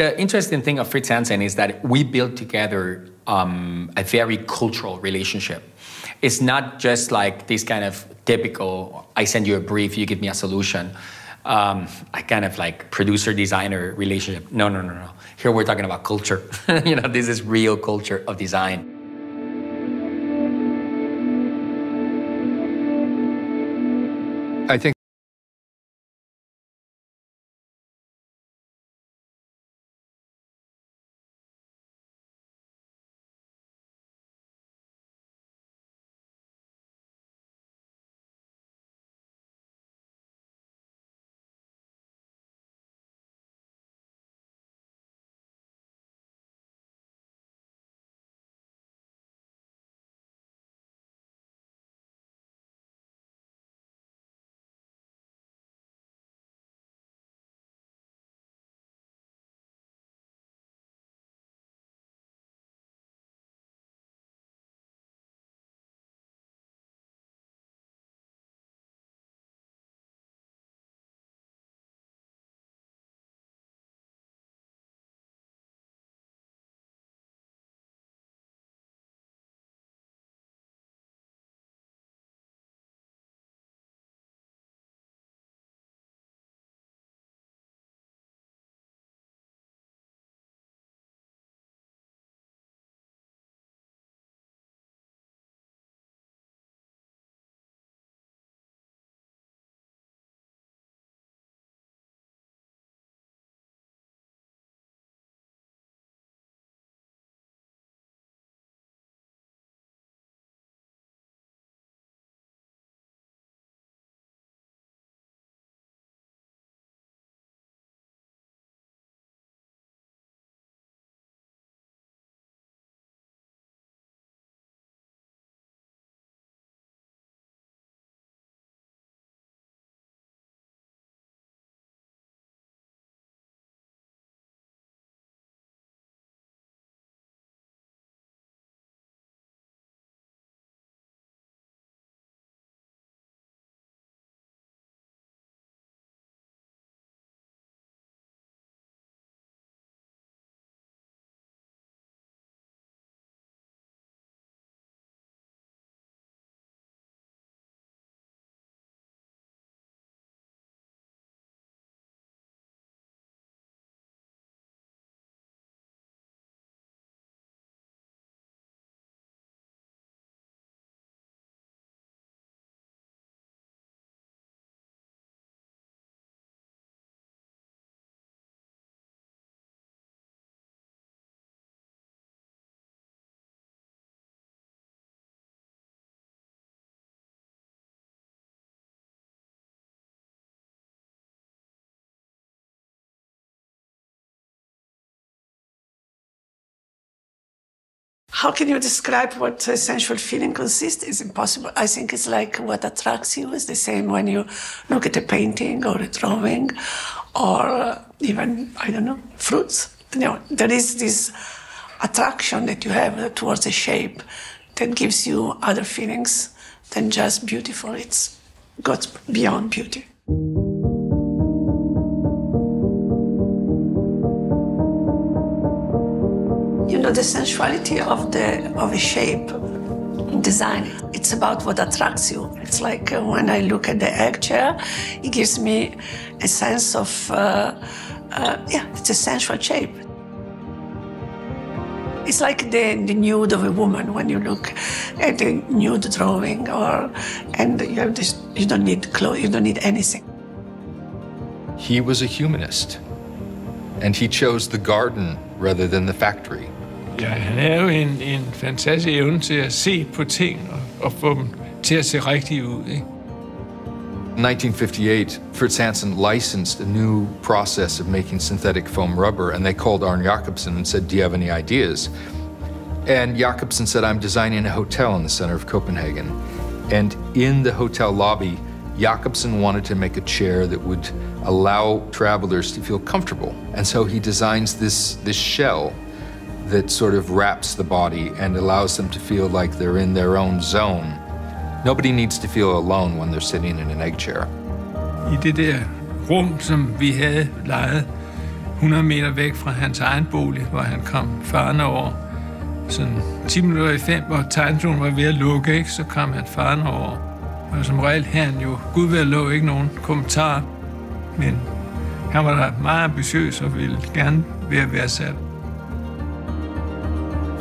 The interesting thing of Fritz Hansen is that we built together a very cultural relationship. It's not just like this kind of typical, I send you a brief, you give me a solution. A kind of like producer-designer relationship. No. Here we're talking about culture. This is real culture of design. I think How can you describe what sensual feeling consists? It's impossible. I think it's like what attracts you is the same when you look at a painting or a drawing or even, I don't know, fruits. There is this attraction that you have towards a shape that gives you other feelings than just beautiful. It's goes beyond beauty. The sensuality of a shape, design, it's about what attracts you. It's like when I look at the egg chair, it gives me a sense of, it's a sensual shape. It's like the nude of a woman when you look at the nude drawing, and you have this, you don't need clothes, you don't need anything. he was a humanist, and he chose the garden rather than the factory. Ja, han er jo en fantastisk evne til at se på ting og få dem til at se rigtige ud, ikke? In 1958, Fritz Hansen licensed a new process of making synthetic foam rubber, and they called Arne Jacobsen and said, "Do you have any ideas?" And Jacobsen said, "I'm designing a hotel in the center of Copenhagen." And in the hotel lobby, Jacobsen wanted to make a chair that would allow travelers to feel comfortable. And so he designs this shell that sort of wraps the body and allows them to feel like they're in their own zone. Nobody needs to feel alone when they're sitting in an egg chair. I det der rum, som vi havde lejet 100 meter væk fra hans egen bolig, hvor han kom farende over. Sådan 10 minutter i 5, hvor tegnestuen var ved at lukke, ikke? Så kom han farende over. Og som regel havde han jo, Gud ved at lov, ikke nogen kommentarer. Men han var da meget ambitiøs og ville gerne være værdsat.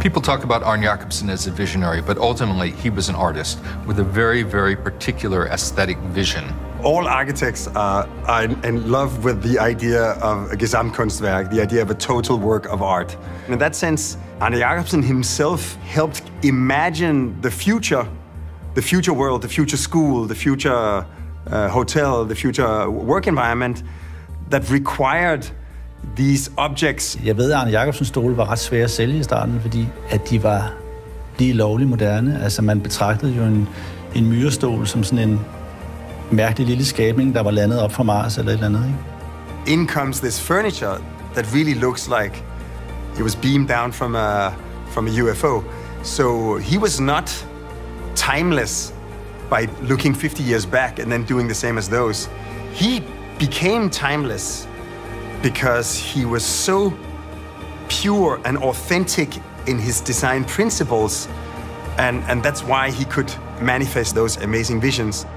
People talk about Arne Jacobsen as a visionary, but ultimately he was an artist with a very, very particular aesthetic vision. All architects are in love with the idea of a Gesamtkunstwerk, the idea of a total work of art. In that sense, Arne Jacobsen himself helped imagine the future world, the future school, the future hotel, the future work environment that required these objects. Jeg ved, at Arne Jacobsens stole var ret svære at sælge i starten, fordi at de var lige lovligt moderne. Altså man betragtede jo en myrestol som sådan en mærkelig lille skabning, der var landet op fra Mars eller et eller andet, ikke? In comes this furniture that really looks like it was beamed down from a UFO. So he was not timeless by looking 50 years back and then doing the same as those. He became timeless because he was so pure and authentic in his design principles, and that's why he could manifest those amazing visions.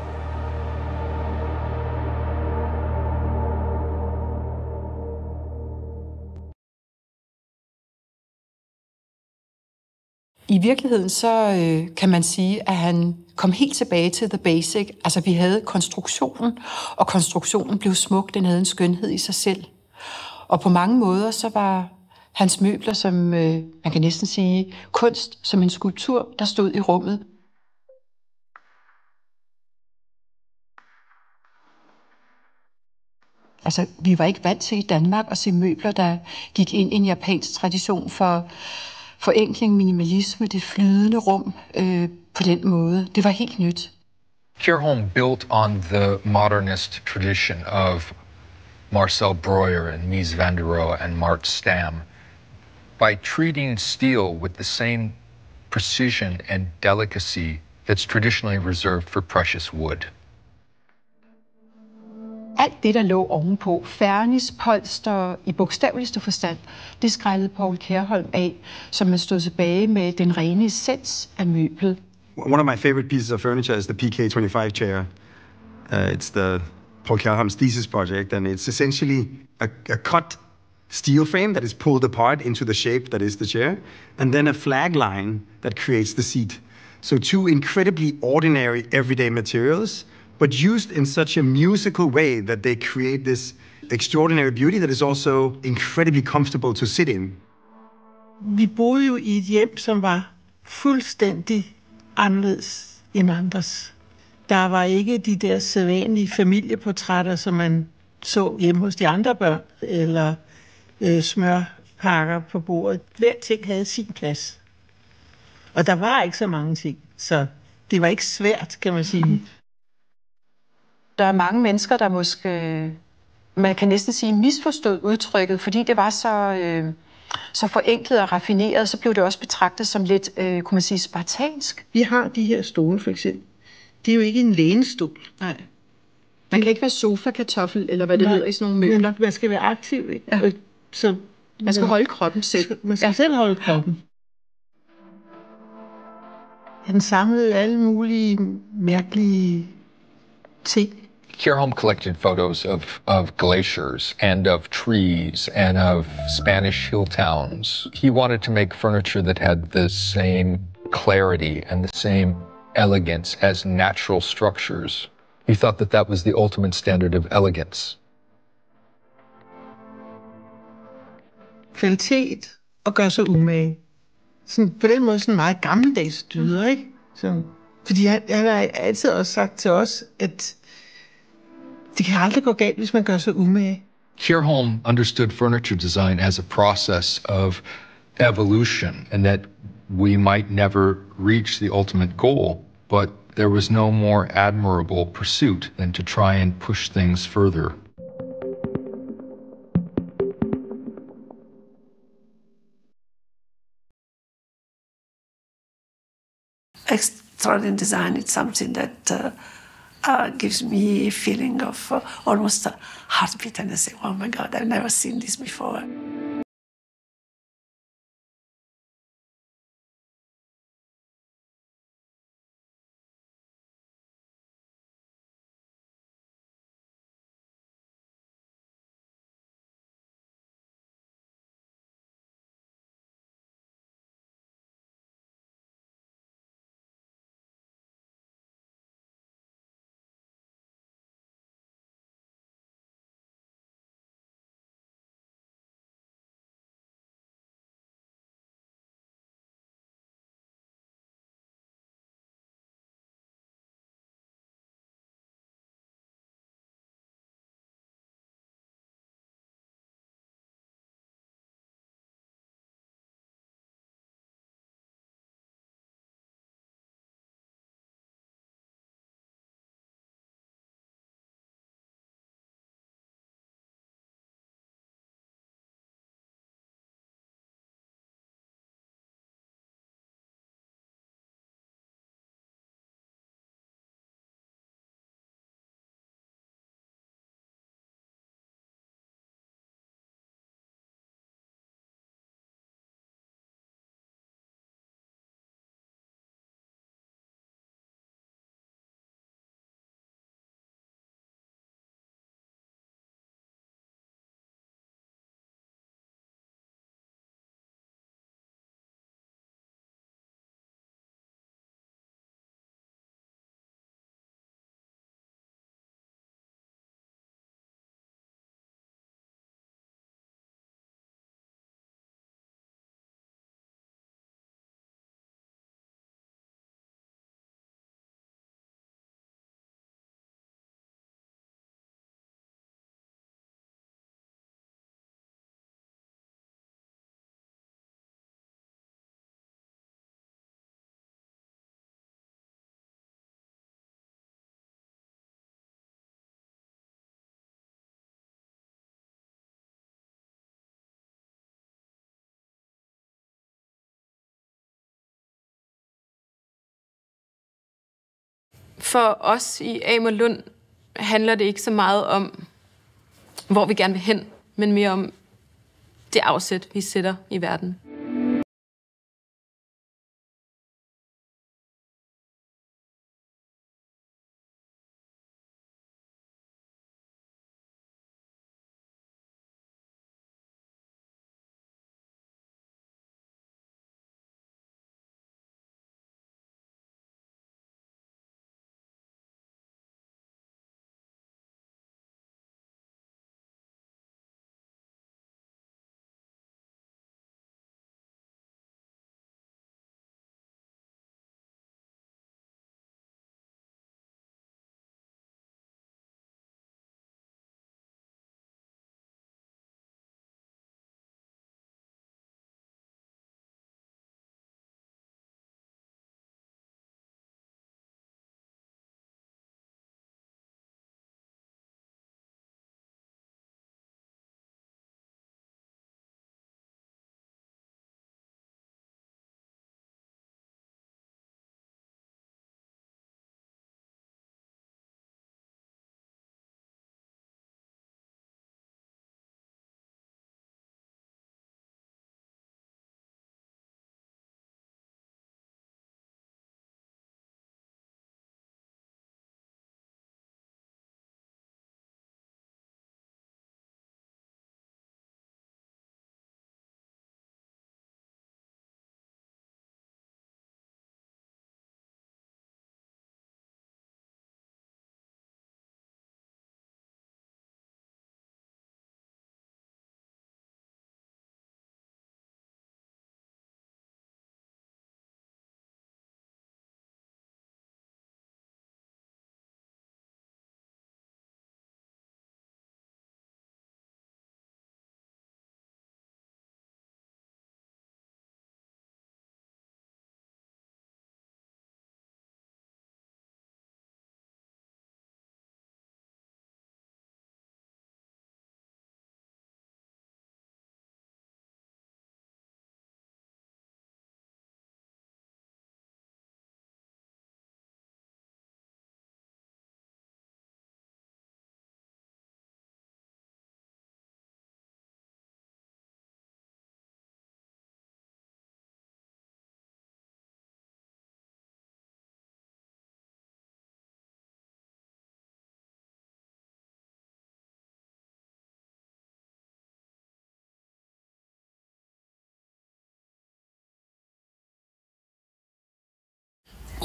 I virkeligheden så kan man sige, at han kom helt tilbage til the basic. Altså vi havde konstruktionen, og konstruktionen blev smuk. Den havde en skønhed i sig selv. Og på mange måder så var hans møbler som, man kan næsten sige, kunst som en skulptur, der stod i rummet. Altså vi var ikke vant til i Danmark at se møbler, der gik ind i en japansk tradition for forenkling, minimalisme, det flydende rum på den måde. Det var helt nyt. Kjærholm built on the modernist tradition of Marcel Breuer and Mies van der Rohe and Mart Stam by treating steel with the same precision and delicacy that's traditionally reserved for precious wood. Alt det, der lå ovenpå, fernis, polster i bogstaveligste forstand, det skrællede Paul Kjærholm af, så man stod tilbage med den rene essens af møblet. One of my favorite pieces of furniture is the PK25 chair. It's the Paul Kjærholm's thesis project, and it's essentially a cut steel frame that is pulled apart into the shape that is the chair, and then a flag line that creates the seat. So two incredibly ordinary everyday materials, but used in such a musical way that they create this extraordinary beauty that is also incredibly comfortable to sit in. Vi boede jo i et hjem, som var fuldstændig anderledes end andres. Der var ikke de der sædvanlige familieportrætter, som man så hjemme hos de andre børn, eller smørpakker på bordet. Hver ting havde sin plads. Og der var ikke så mange ting, så det var ikke svært, kan man sige. Der er mange mennesker, der måske, man kan næsten sige, misforstod udtrykket, fordi det var så forenklet og raffineret, så blev det også betragtet som lidt, kunne man sige, spartansk. Vi har de her stole, for eksempel. Det er jo ikke en lænestol. Nej. Man kan ikke være sofa-kartoffel, eller hvad det hedder i sådan nogle møbler. Man skal være aktiv, ikke? Ja. Så man skal holde kroppen selv. Man skal selv holde kroppen. Han samlede alle mulige mærkelige ting. Kjærholm collected photos of glaciers and of trees and of Spanish hill towns. He wanted to make furniture that had the same clarity and the same elegance as natural structures. He thought that was the ultimate standard of elegance. Kvalitet og gøre sig umage. Sådan, på den måde sådan meget gammeldags dyder, ikke? Så, fordi han har altid også sagt til os, at det kan aldrig gå galt, hvis man gør sig umage. Kjærholm understood furniture design as a process of evolution, and that we might never reach the ultimate goal, but there was no more admirable pursuit than to try and push things further. Extraordinary design is something that gives me a feeling of almost a heartbeat, and I say, oh my God, I've never seen this before. For os i Amor Lund handler det ikke så meget om, hvor vi gerne vil hen, men mere om det afsæt, vi sætter i verden.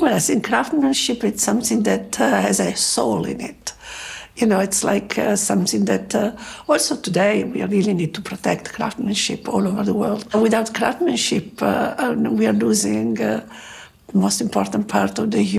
Well, I think craftsmanship is something that has a soul in it. You know, it's like something that also today we really need to protect craftsmanship all over the world. Without craftsmanship, we are losing the most important part of the